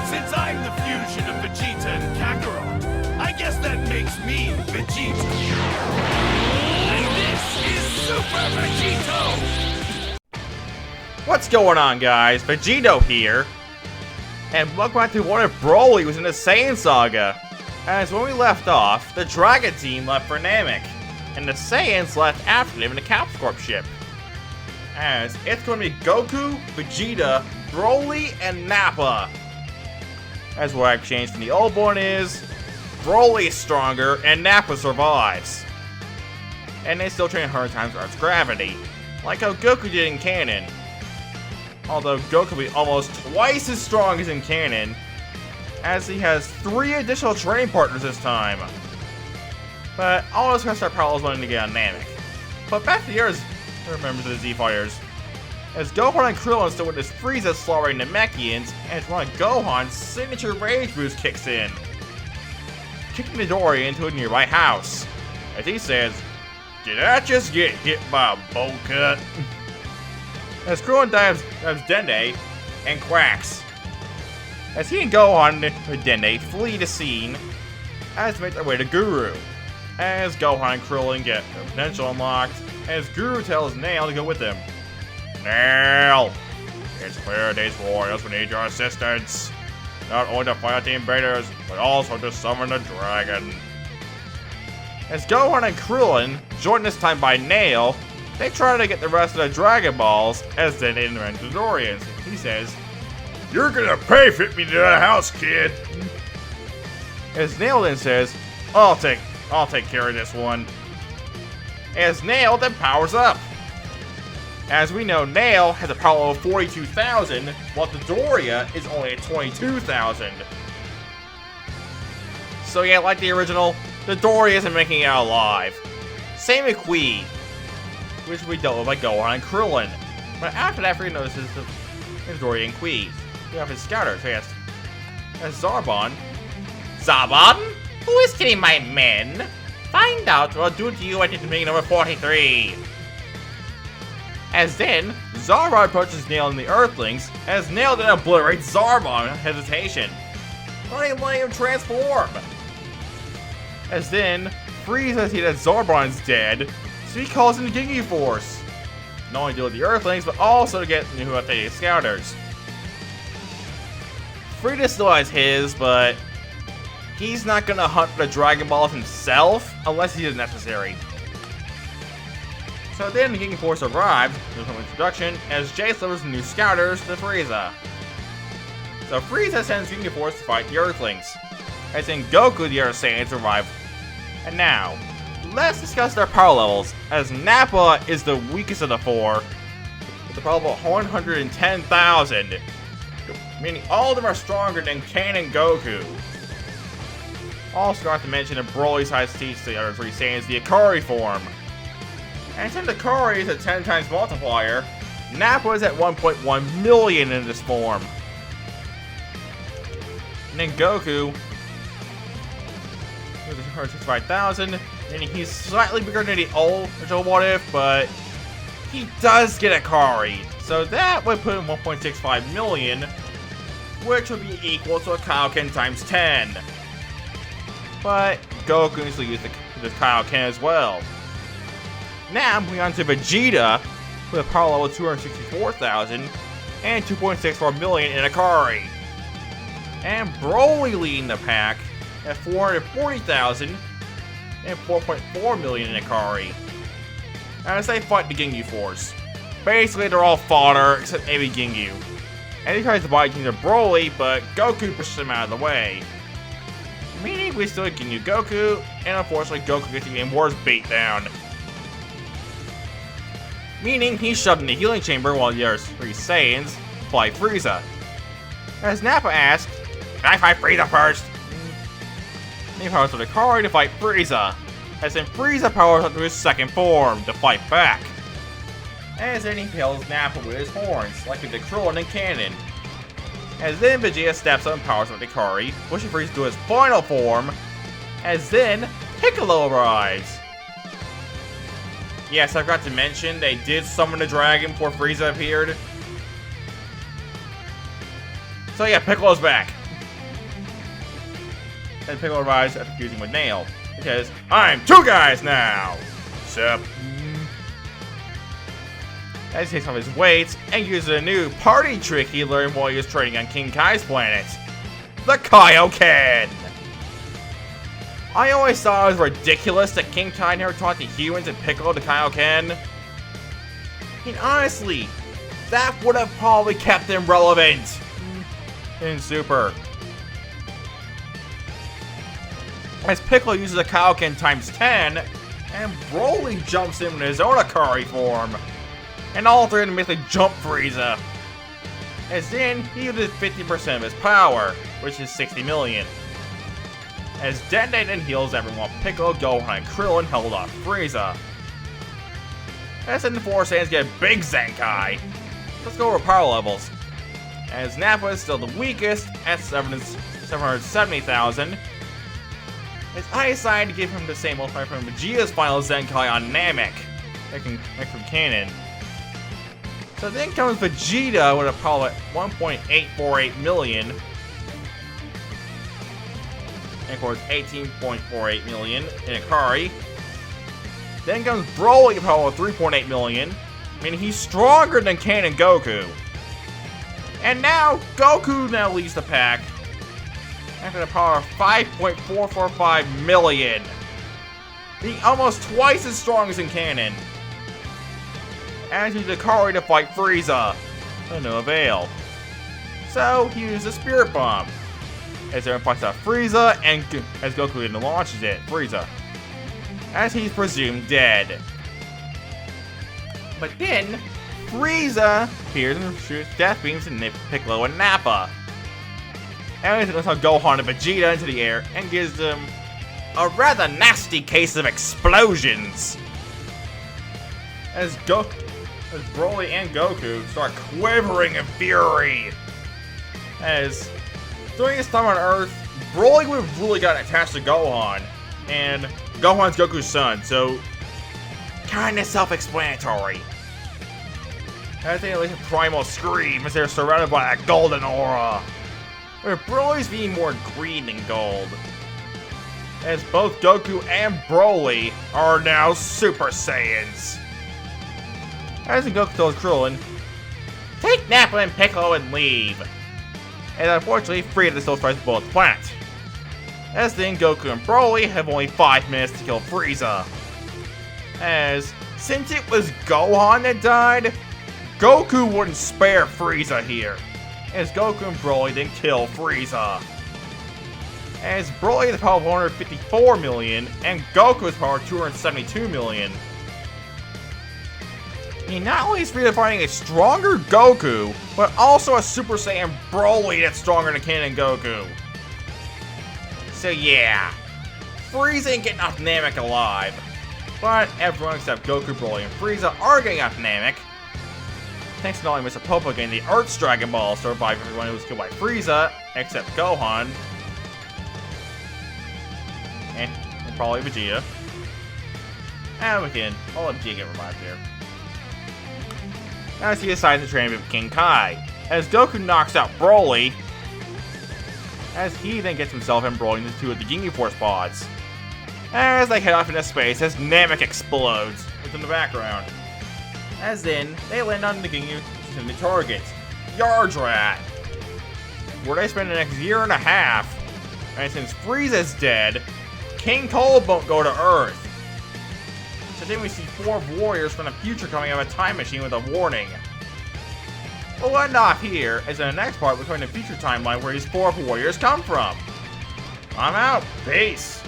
Since I'm the fusion of Vegeta and Kakarot, I guess that makes me Vegeta. And this is Super Vegito! What's going on, guys? Vegito here. And welcome back to what if Broly was in the Saiyan Saga. As when we left off, the Dragon team left for Namek, and the Saiyans left after them in the Caps Corp ship. As it's going to be Goku, Vegeta, Broly, and Nappa. As what I've changed from the old one is, Broly is stronger and Nappa survives. And they still train 100 times Earth's gravity, like how Goku did in canon. Although Goku will be almost twice as strong as in canon, as he has 3 additional training partners this time. But all those rest are parallels wanting to get on Namek. But back to the other members of the Z-Fighters. As Gohan and Krillin still witness Frieza slaughtering Namekians, and it's one of Gohan's signature rage boost kicks in, kicking Midoriya into a nearby house. As he says, "Did I just get hit by a bowl cut?" As Krillin dives Dende and quacks. As he and Gohan and Dende flee the scene, as they make their way to Guru. As Gohan and Krillin get their potential unlocked, as Guru tells Nail to go with them. Nail! It's clear these warriors will need your assistance. Not only to fight the invaders, but also to summon the dragon. As Gohan and Krillin, joined this time by Nail, they try to get the rest of the Dragon Balls, as then interrupt the Dorians. He says, "You're gonna pay for me to the house, kid." As Nail then says, I'll take care of this one." As Nail then powers up. As we know, Nail has a power of 42,000, while Dodoria is only at 22,000. So yeah, like the original, Dodoria isn't making it out alive. Same with Qui, which we dealt with by Gohan and Krillin. But after that, Frieza notices Dodoria and Qui. We have his scouters, yes. As Zarbon. Zarbon? Who is killing my men? Find out or I'll do it to you at meeting number 43. As then, Zarbon approaches Nail and the Earthlings, as Nail then obliterates Zarbon without hesitation, not even letting him transform. As then, Frieza sees that Zarbon's dead, so he calls in the Ginyu Force, not only to deal with the Earthlings, but also to get the new updated Scouters. Frieza still has his, but he's not gonna hunt for the Dragon Balls himself, unless he is necessary. So then the Ginyu Force arrives, there's no introduction, as Jay delivers the new Scouters to Frieza. So Frieza sends Ginyu Force to fight the Earthlings, as in Goku the other Saiyans arrive. And now, let's discuss their power levels, as Nappa is the weakest of the 4, with a power level of 110,000, meaning all of them are stronger than Canon Goku. Also, not to mention that Broly decides to teach the other 3 Saiyans the Akari form. And since Akari is a 10 times multiplier, Nappa is at 1.1 million in this form. And then Goku, with 165,000, meaning he's slightly bigger than the old original What If, but he does get Akari. So that would put him 1.65 million, which would be equal to a Kaioken times 10. But Goku can still use the Kaioken as well. Now, moving on to Vegeta, with a power level of 264,000 and 2.64 million in Akari. And Broly leading the pack at 440,000 and 4.4 million in Akari. As they fight the Ginyu Force. Basically, they're all fodder, except maybe Ginyu. And he tries to bite into Broly, but Goku pushes him out of the way. Meaning we still get Ginyu Goku, and unfortunately Goku gets the Game Wars beat down. Meaning he's shoved in the healing chamber while the other 3 Saiyans fight Frieza. As Nappa asks, "Can I fight Frieza first?" And he powers up the Akari to fight Frieza. As then Frieza powers up to his second form to fight back. As then he impales Nappa with his horns, like he did Krillin and Canon. As then Vegeta steps up and powers up the Akari, pushing Frieza to his final form. As then Piccolo arrives. Yes, I forgot to mention, they did summon the dragon before Frieza appeared. So yeah, Piccolo's back. and Piccolo arrives after fusing with Nail. It says, "I'm two guys now!" Sup? As he takes off his weights and uses a new party trick he learned while he was training on King Kai's planet. The Kaioken! I always thought it was ridiculous that King Kai never taught the humans and Piccolo the Kaioken. I mean, honestly, that would have probably kept them relevant in Super. As Piccolo uses the Kaioken times 10, and Broly jumps him in his own Akari form, and all three of them basically jump Frieza. As then, he uses 50% of his power, which is 60 million. As Dende then heals everyone, Piccolo, Gohan, and Krillin held off Frieza. As then the four Saiyans get Big Zenkai. Let's go over power levels. As Nappa is still the weakest at 770,000. As I decided to give him the same multiplier from Vegeta's final Zenkai on Namek, like from canon. So then comes Vegeta with a power of 1.848 million. And of course 18.48 million in Akari. Then comes Broly with a power of 3.8 million. I mean, he's stronger than Canon Goku. And now, Goku now leads the pack after the power of 5.445 million. Being almost twice as strong as in Canon. And uses Akari to fight Frieza, to no avail. So, he uses a Spirit Bomb. As everyone fights out Frieza, and as Goku then launches it, Frieza. As he's presumed dead. But then, Frieza appears and shoots death beams at Piccolo and Nappa. And he lets Gohan and Vegeta into the air and gives them a rather nasty case of explosions. As Broly and Goku start quivering in fury. As during his time on Earth, Broly would have really gotten attached to Gohan. And Gohan's Goku's son, so kinda self-explanatory. As they release a primal scream as they're surrounded by a golden aura. Where Broly's being more green than gold. As both Goku and Broly are now Super Saiyans. As Goku tells Krillin, "Take Nappa and Piccolo and leave." And unfortunately, Frieza still tries to blow up the planet. As then, Goku and Broly have only 5 minutes to kill Frieza. As, since it was Gohan that died, Goku wouldn't spare Frieza here. As Goku and Broly then kill Frieza. As Broly has the power of 154 million, and Goku's power of 272 million. I mean, not only is Frieza fighting a stronger Goku, but also a Super Saiyan Broly that's stronger than Canon Goku. So yeah, Frieza ain't getting off Namek alive. But everyone except Goku, Broly, and Frieza are getting off Namek. Thanks to not only Mr. Popo getting the Earth's Dragon Ball to revive everyone who was killed by Frieza, except Gohan. And probably Vegeta. And we can, I'll let Vegeta get revived here. As he decides to train with King Kai. As Goku knocks out Broly. As he then gets himself and Broly into 2 of the Ginyu Force pods. As they head off into space as Namek explodes within the background. As then, they land on the Ginyu to the target, Yardrat, where they spend the next year and a half. And since Frieza's dead, King Cold won't go to Earth. So then we see 4 warriors from the future coming out of a time machine with a warning. But we'll end off here, as in the next part we're going to the future timeline where these 4 warriors come from. I'm out. Peace.